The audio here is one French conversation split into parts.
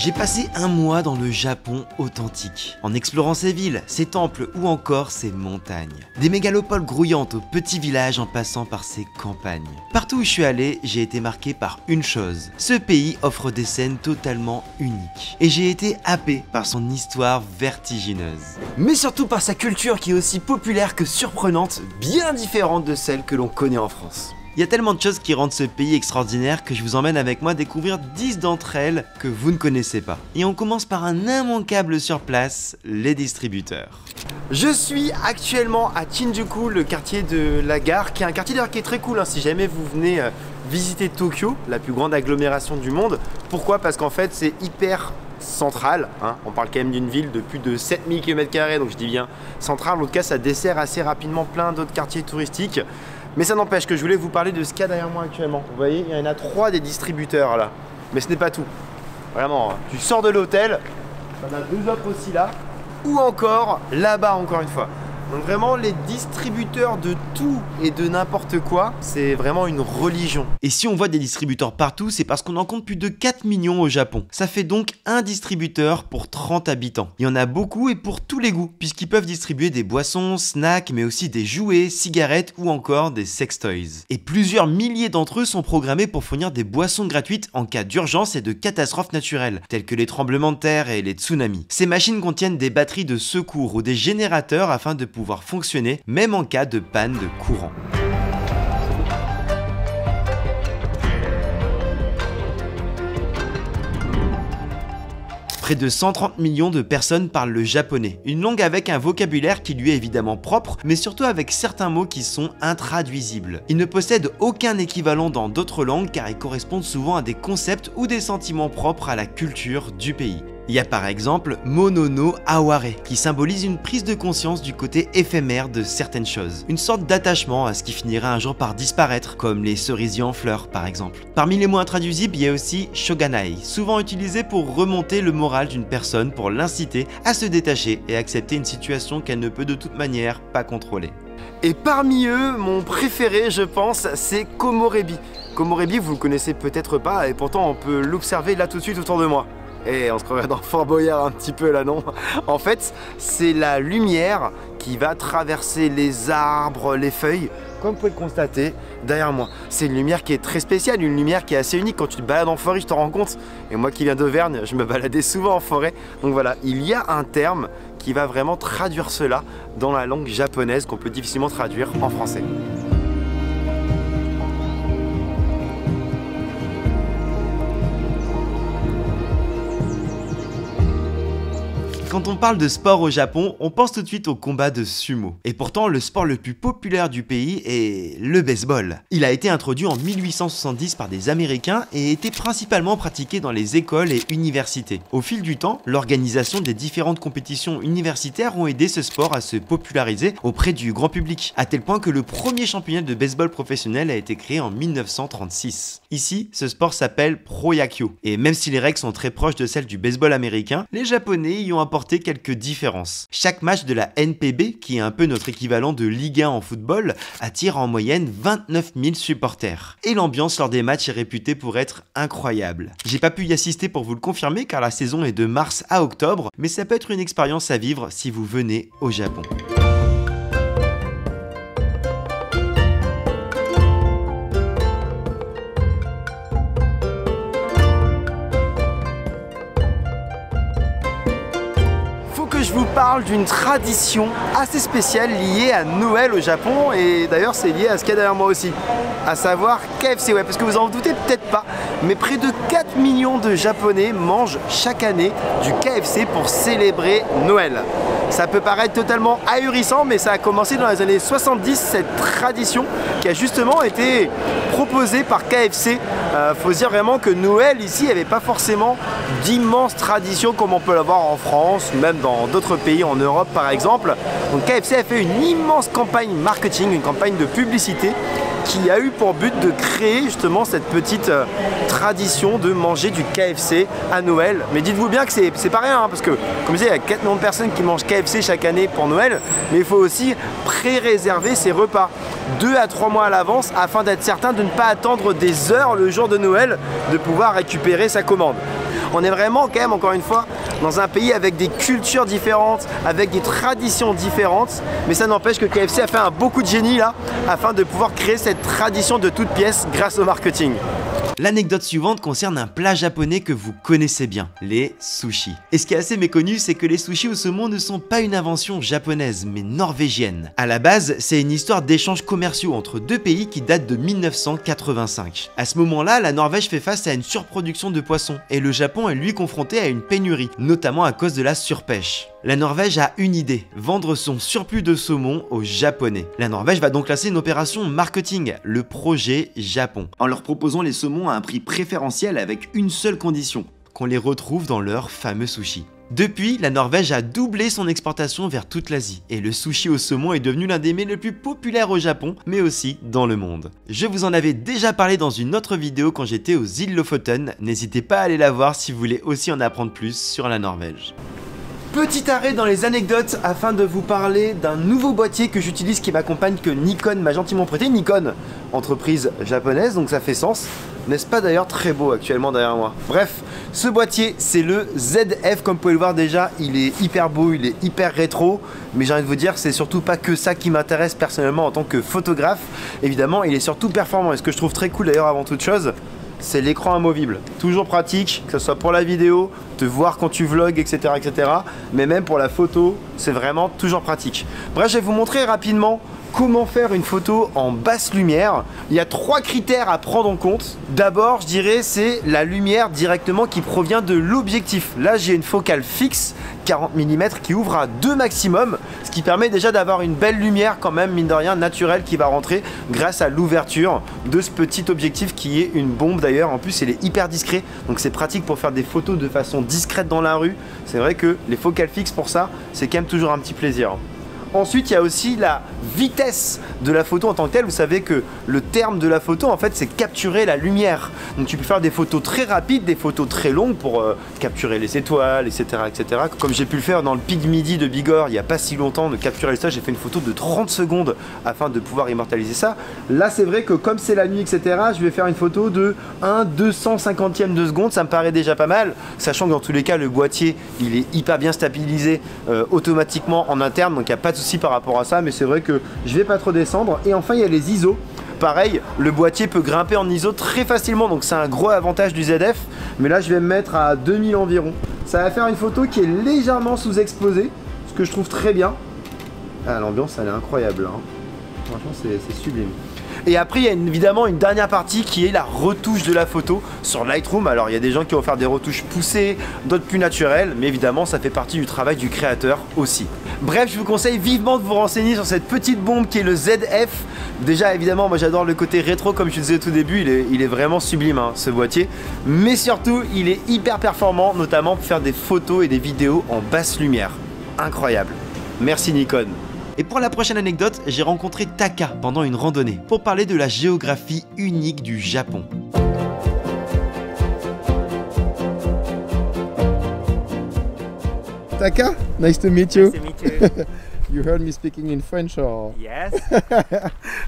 J'ai passé un mois dans le Japon authentique, en explorant ses villes, ses temples ou encore ses montagnes. Des mégalopoles grouillantes aux petits villages en passant par ses campagnes. Partout où je suis allé, j'ai été marqué par une chose. Ce pays offre des scènes totalement uniques. Et j'ai été happé par son histoire vertigineuse. Mais surtout par sa culture qui est aussi populaire que surprenante, bien différente de celle que l'on connaît en France. Il y a tellement de choses qui rendent ce pays extraordinaire que je vous emmène avec moi découvrir 10 d'entre elles que vous ne connaissez pas. Et on commence par un immanquable sur place, les distributeurs. Je suis actuellement à Shinjuku, le quartier de la gare, qui est un quartier d'ailleurs qui est très cool hein, si jamais vous venez visiter Tokyo, la plus grande agglomération du monde. Pourquoi? Parce qu'en fait c'est hyper central, hein. On parle quand même d'une ville de plus de 7000 km², donc je dis bien central. En tout cas ça dessert assez rapidement plein d'autres quartiers touristiques. Mais ça n'empêche que je voulais vous parler de ce qu'il y a derrière moi actuellement. Vous voyez, il y en a 3 des distributeurs là. Mais ce n'est pas tout. Vraiment, tu sors de l'hôtel, on a 2 autres aussi là. Ou encore là-bas encore une fois. Donc vraiment les distributeurs de tout et de n'importe quoi, c'est vraiment une religion. Et si on voit des distributeurs partout, c'est parce qu'on en compte plus de 4 millions au Japon. Ça fait donc un distributeur pour 30 habitants. Il y en a beaucoup et pour tous les goûts, puisqu'ils peuvent distribuer des boissons, snacks, mais aussi des jouets, cigarettes ou encore des sextoys. Et plusieurs milliers d'entre eux sont programmés pour fournir des boissons gratuites en cas d'urgence et de catastrophes naturelles, telles que les tremblements de terre et les tsunamis. Ces machines contiennent des batteries de secours ou des générateurs afin de pouvoir fonctionner même en cas de panne de courant. Près de 130 millions de personnes parlent le japonais, une langue avec un vocabulaire qui lui est évidemment propre, mais surtout avec certains mots qui sont intraduisibles. Il ne possède aucun équivalent dans d'autres langues car ils correspondent souvent à des concepts ou des sentiments propres à la culture du pays. Il y a par exemple Mono no Aware qui symbolise une prise de conscience du côté éphémère de certaines choses, une sorte d'attachement à ce qui finira un jour par disparaître, comme les cerisiers en fleurs par exemple. Parmi les mots intraduisibles, il y a aussi Shoganai, souvent utilisé pour remonter le moral d'une personne pour l'inciter à se détacher et accepter une situation qu'elle ne peut de toute manière pas contrôler. Et parmi eux, mon préféré je pense, c'est Komorebi. Komorebi vous le connaissez peut-être pas et pourtant on peut l'observer là tout de suite autour de moi. Et on se croirait dans Fort Boyard un petit peu là, non? En fait, c'est la lumière qui va traverser les arbres, les feuilles, comme vous pouvez le constater derrière moi. C'est une lumière qui est très spéciale, une lumière qui est assez unique. Quand tu te balades en forêt, je t'en rends compte. Et moi qui viens d'Auvergne, je me baladais souvent en forêt. Donc voilà, il y a un terme qui va vraiment traduire cela dans la langue japonaise qu'on peut difficilement traduire en français. Quand on parle de sport au Japon, on pense tout de suite au combat de sumo. Et pourtant, le sport le plus populaire du pays est le baseball. Il a été introduit en 1870 par des Américains et était principalement pratiqué dans les écoles et universités. Au fil du temps, l'organisation des différentes compétitions universitaires ont aidé ce sport à se populariser auprès du grand public, à tel point que le premier championnat de baseball professionnel a été créé en 1936. Ici, ce sport s'appelle Pro-Yakyo. Et même si les règles sont très proches de celles du baseball américain, les Japonais y ont apporté quelques différences. Chaque match de la NPB, qui est un peu notre équivalent de Ligue 1 en football, attire en moyenne 29 000 supporters. Et l'ambiance lors des matchs est réputée pour être incroyable. J'ai pas pu y assister pour vous le confirmer car la saison est de mars à octobre, mais ça peut être une expérience à vivre si vous venez au Japon. Je vous parle d'une tradition assez spéciale liée à Noël au Japon et d'ailleurs c'est lié à ce qu'il y a derrière moi aussi, à savoir KFC, ouais, parce que vous en doutez peut-être pas, mais près de 4 millions de Japonais mangent chaque année du KFC pour célébrer Noël. Ça peut paraître totalement ahurissant, mais ça a commencé dans les années 70, cette tradition qui a justement été proposée par KFC. Faut se dire vraiment que Noël ici, il n'y avait pas forcément d'immenses traditions comme on peut l'avoir en France, même dans d'autres pays en Europe par exemple. Donc KFC a fait une immense campagne marketing, une campagne de publicité qui a eu pour but de créer justement cette petite tradition de manger du KFC à Noël. Mais dites-vous bien que c'est pas rien, hein, parce que comme je disais, il y a 4 millions de personnes qui mangent KFC chaque année pour Noël, mais il faut aussi pré-réserver ses repas 2 à 3 mois à l'avance afin d'être certain de ne pas attendre des heures le jour de Noël de pouvoir récupérer sa commande. On est vraiment quand même, encore une fois, dans un pays avec des cultures différentes, avec des traditions différentes, mais ça n'empêche que KFC a fait un beau coup de génie là, afin de pouvoir créer cette tradition de toute pièce grâce au marketing. L'anecdote suivante concerne un plat japonais que vous connaissez bien, les sushis. Et ce qui est assez méconnu, c'est que les sushis au saumon ne sont pas une invention japonaise, mais norvégienne. À la base, c'est une histoire d'échanges commerciaux entre deux pays qui date de 1985. À ce moment-là, la Norvège fait face à une surproduction de poissons, et le Japon est lui confronté à une pénurie, notamment à cause de la surpêche. La Norvège a une idée, vendre son surplus de saumon aux Japonais. La Norvège va donc lancer une opération marketing, le projet Japon, en leur proposant les saumons à un prix préférentiel avec une seule condition, qu'on les retrouve dans leurs fameux sushis. Depuis, la Norvège a doublé son exportation vers toute l'Asie, et le sushi au saumon est devenu l'un des mets les plus populaires au Japon, mais aussi dans le monde. Je vous en avais déjà parlé dans une autre vidéo quand j'étais aux îles Lofoten, n'hésitez pas à aller la voir si vous voulez aussi en apprendre plus sur la Norvège. Petit arrêt dans les anecdotes afin de vous parler d'un nouveau boîtier que j'utilise qui m'accompagne, que Nikon m'a gentiment prêté. Nikon, entreprise japonaise, donc ça fait sens. N'est-ce pas d'ailleurs très beau actuellement derrière moi? Bref, ce boîtier c'est le ZF, comme vous pouvez le voir déjà, il est hyper beau, il est hyper rétro. Mais j'ai envie de vous dire, c'est surtout pas que ça qui m'intéresse personnellement en tant que photographe. Évidemment, il est surtout performant. Et ce que je trouve très cool d'ailleurs avant toute chose, c'est l'écran amovible. Toujours pratique, que ce soit pour la vidéo, te voir quand tu vlogs, etc., etc. Mais même pour la photo, c'est vraiment toujours pratique. Bref, je vais vous montrer rapidement comment faire une photo en basse lumière. Il y a 3 critères à prendre en compte. D'abord, je dirais, c'est la lumière directement qui provient de l'objectif. Là, j'ai une focale fixe, 40 mm, qui ouvre à 2 maximum, ce qui permet déjà d'avoir une belle lumière quand même, mine de rien, naturelle, qui va rentrer grâce à l'ouverture de ce petit objectif qui est une bombe d'ailleurs. En plus, il est hyper discret, donc c'est pratique pour faire des photos de façon discrète dans la rue. C'est vrai que les focales fixes pour ça, c'est quand même toujours un petit plaisir. Ensuite, il y a aussi la vitesse de la photo en tant que telle. Vous savez que le terme de la photo, en fait, c'est capturer la lumière. Donc tu peux faire des photos très rapides, des photos très longues pour capturer les étoiles, etc., etc. Comme j'ai pu le faire dans le pic midi de Bigorre il n'y a pas si longtemps, de capturer ça, j'ai fait une photo de 30 secondes afin de pouvoir immortaliser ça. Là, c'est vrai que comme c'est la nuit, etc., je vais faire une photo de 1/250e de seconde. Ça me paraît déjà pas mal, sachant que dans tous les cas, le boîtier, il est hyper bien stabilisé automatiquement en interne, donc il n'y a pas de souci par rapport à ça, mais c'est vrai que je vais pas trop descendre. Et enfin, il y a les ISO. Pareil, le boîtier peut grimper en ISO très facilement, donc c'est un gros avantage du ZF. Mais là, je vais me mettre à 2000 environ. Ça va faire une photo qui est légèrement sous-exposée, ce que je trouve très bien. Ah, l'ambiance, elle est incroyable, hein. Franchement, c'est sublime. Et après, il y a évidemment une dernière partie qui est la retouche de la photo sur Lightroom. Alors, il y a des gens qui vont faire des retouches poussées, d'autres plus naturelles, mais évidemment, ça fait partie du travail du créateur aussi. Bref, je vous conseille vivement de vous renseigner sur cette petite bombe qui est le ZF. Déjà, évidemment, moi j'adore le côté rétro, comme je disais au tout début, il est vraiment sublime, hein, ce boîtier. Mais surtout, il est hyper performant, notamment pour faire des photos et des vidéos en basse lumière. Incroyable. Merci Nikon. Et pour la prochaine anecdote, j'ai rencontré Taka pendant une randonnée pour parler de la géographie unique du Japon. Taka, nice to meet you. Nice to meet you. You heard me speaking in French or? Yes,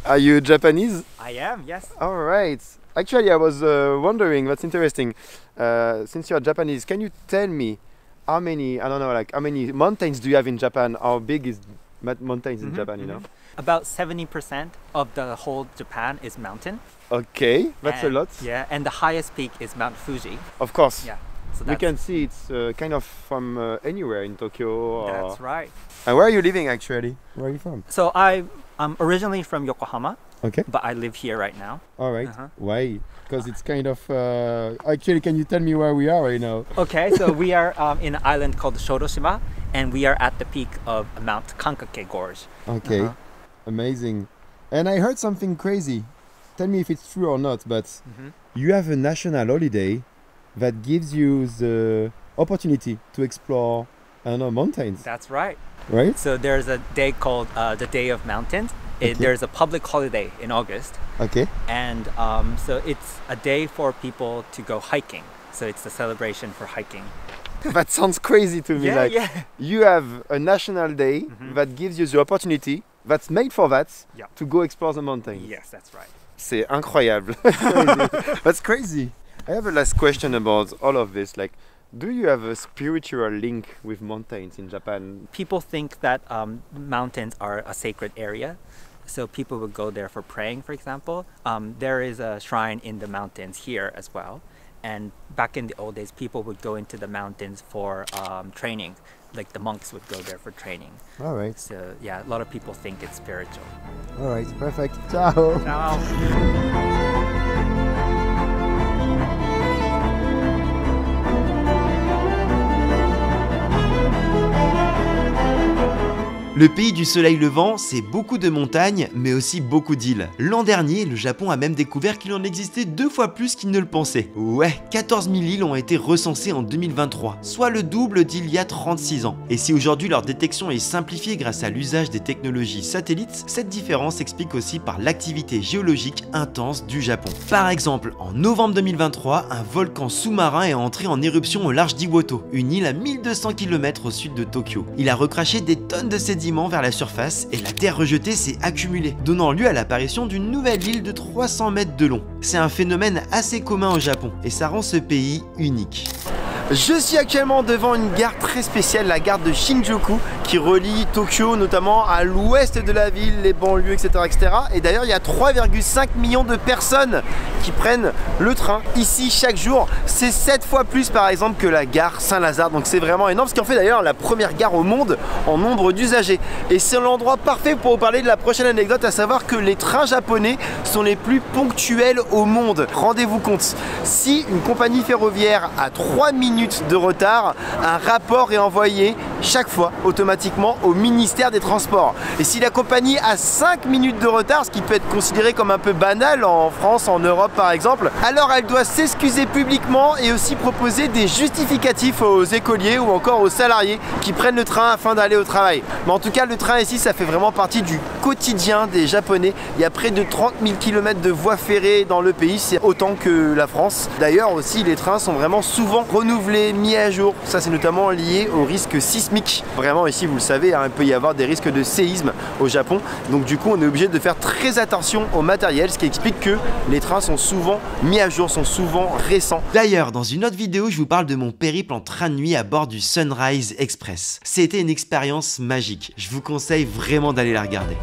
Are you Japanese? I am. Yes. All right. Actually, I was wondering, that's interesting. Since you're Japanese, can you tell me how many, I don't know, like how many mountains do you have in Japan? How big is mountains in Japan, you know? About 70% of the whole Japan is mountain. Okay, that's a And- lot. Yeah, and the highest peak is Mount Fuji. Of course. Yeah. So We that's, can see it's kind of from anywhere in Tokyo. Or... that's right. And where are you living actually? Where are you from? So I'm originally from Yokohama, Okay. but I live here right now. All right. Uh-huh. Why? Because it's kind of. Actually, can you tell me where we are right now? Okay, so we are in an island called Shodoshima, and we are at the peak of Mount Kankake Gorge. Okay. Uh-huh. Amazing. And I heard something crazy. Tell me if it's true or not, but Mhm. you have a national holiday that gives you the opportunity to explore, I don't know, mountains, That's right. right? So there's a day called the Day of Mountains. There's a public holiday in August. Okay. And so it's a day for people to go hiking. So it's a celebration for hiking. That sounds crazy to me. Like yeah. you have a national day that gives you the opportunity that's made for that Yeah. to go explore the mountains. Yes, that's right. C'est incroyable. That's crazy. I have a last question about all of this. Like, Do you have a spiritual link with mountains in Japan? People think that mountains are a sacred area. So people would go there for praying, for example. There is a shrine in the mountains here as well. And back in the old days, people would go into the mountains for training. Like the monks would go there for training. All right. So yeah, a lot of people think it's spiritual. All right. Perfect. Ciao. Now, Le pays du soleil levant, c'est beaucoup de montagnes, mais aussi beaucoup d'îles. L'an dernier, le Japon a même découvert qu'il en existait 2 fois plus qu'il ne le pensait. Ouais, 14 000 îles ont été recensées en 2023, soit le double d'il y a 36 ans. Et si aujourd'hui leur détection est simplifiée grâce à l'usage des technologies satellites, cette différence s'explique aussi par l'activité géologique intense du Japon. Par exemple, en novembre 2023, un volcan sous-marin est entré en éruption au large d'Iwoto, une île à 1200 km au sud de Tokyo. Il a recraché des tonnes de sédiments vers la surface et la terre rejetée s'est accumulée, donnant lieu à l'apparition d'une nouvelle île de 300 mètres de long. C'est un phénomène assez commun au Japon et ça rend ce pays unique. Je suis actuellement devant une gare très spéciale, la gare de Shinjuku, qui relie Tokyo notamment à l'ouest de la ville, les banlieues, etc. etc. Et d'ailleurs, il y a 3,5 millions de personnes qui prennent le train ici chaque jour. C'est 7 fois plus par exemple que la gare Saint-Lazare, donc c'est vraiment énorme, ce qui en fait d'ailleurs la première gare au monde en nombre d'usagers. Et c'est l'endroit parfait pour vous parler de la prochaine anecdote, à savoir que les trains japonais sont les plus ponctuels au monde. Rendez-vous compte, si une compagnie ferroviaire a 3 minutes de retard, un rapport est envoyé chaque fois automatiquement au ministère des Transports. Et si la compagnie a 5 minutes de retard, ce qui peut être considéré comme un peu banal en France, en Europe par exemple, alors elle doit s'excuser publiquement et aussi proposer des justificatifs aux écoliers ou encore aux salariés qui prennent le train afin d'aller au travail. Mais en tout cas, le train ici, ça fait vraiment partie du quotidien des Japonais. Il y a près de 30 000 km de voies ferrées dans le pays, c'est autant que la France. D'ailleurs aussi, les trains sont vraiment souvent renouvelés, mis à jour. Ça, c'est notamment lié au risque sismique. Vraiment, ici, vous le savez, hein, il peut y avoir des risques de séisme au Japon. Donc du coup, on est obligé de faire très attention au matériel, ce qui explique que les trains sont souvent mis à jour, sont souvent récents. D'ailleurs, dans une autre vidéo, je vous parle de mon périple en train de nuit à bord du Sunrise Express. C'était une expérience magique. Je vous conseille vraiment d'aller la regarder.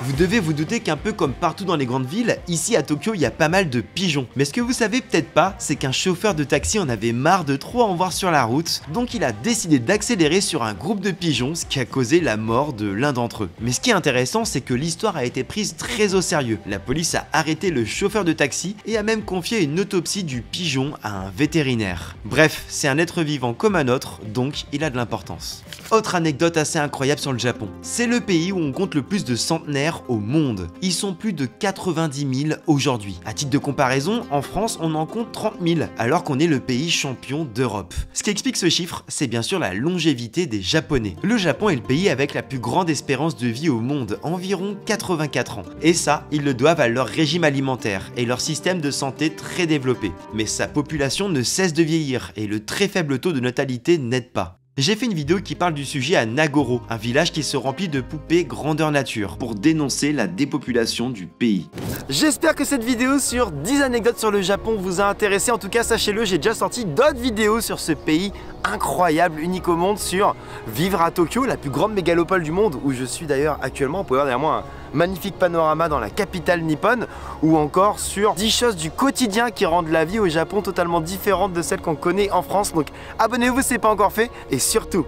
Vous devez vous douter qu'un peu comme partout dans les grandes villes, ici à Tokyo, il y a pas mal de pigeons. Mais ce que vous savez peut-être pas, c'est qu'un chauffeur de taxi en avait marre de trop en voir sur la route, donc il a décidé d'accélérer sur un groupe de pigeons, ce qui a causé la mort de l'un d'entre eux. Mais ce qui est intéressant, c'est que l'histoire a été prise très au sérieux. La police a arrêté le chauffeur de taxi et a même confié une autopsie du pigeon à un vétérinaire. Bref, c'est un être vivant comme un autre, donc il a de l'importance. Autre anecdote assez incroyable sur le Japon, c'est le pays où on compte le plus de centenaires au monde. Ils sont plus de 90 000 aujourd'hui. À titre de comparaison, en France, on en compte 30 000, alors qu'on est le pays champion d'Europe. Ce qui explique ce chiffre, c'est bien sûr la longévité des Japonais. Le Japon est le pays avec la plus grande espérance de vie au monde, environ 84 ans. Et ça, ils le doivent à leur régime alimentaire et leur système de santé très développé. Mais sa population ne cesse de vieillir et le très faible taux de natalité n'aide pas. J'ai fait une vidéo qui parle du sujet à Nagoro, un village qui se remplit de poupées grandeur nature, pour dénoncer la dépopulation du pays. J'espère que cette vidéo sur 10 anecdotes sur le Japon vous a intéressé. En tout cas, sachez-le, j'ai déjà sorti d'autres vidéos sur ce pays incroyable, unique au monde, sur vivre à Tokyo, la plus grande mégalopole du monde, où je suis d'ailleurs actuellement. Vous pouvez voir derrière moi un magnifique panorama dans la capitale nippone, ou encore sur 10 choses du quotidien qui rendent la vie au Japon totalement différente de celle qu'on connaît en France. Donc abonnez-vous si ce n'est pas encore fait, et surtout,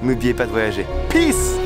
n'oubliez pas de voyager. Peace!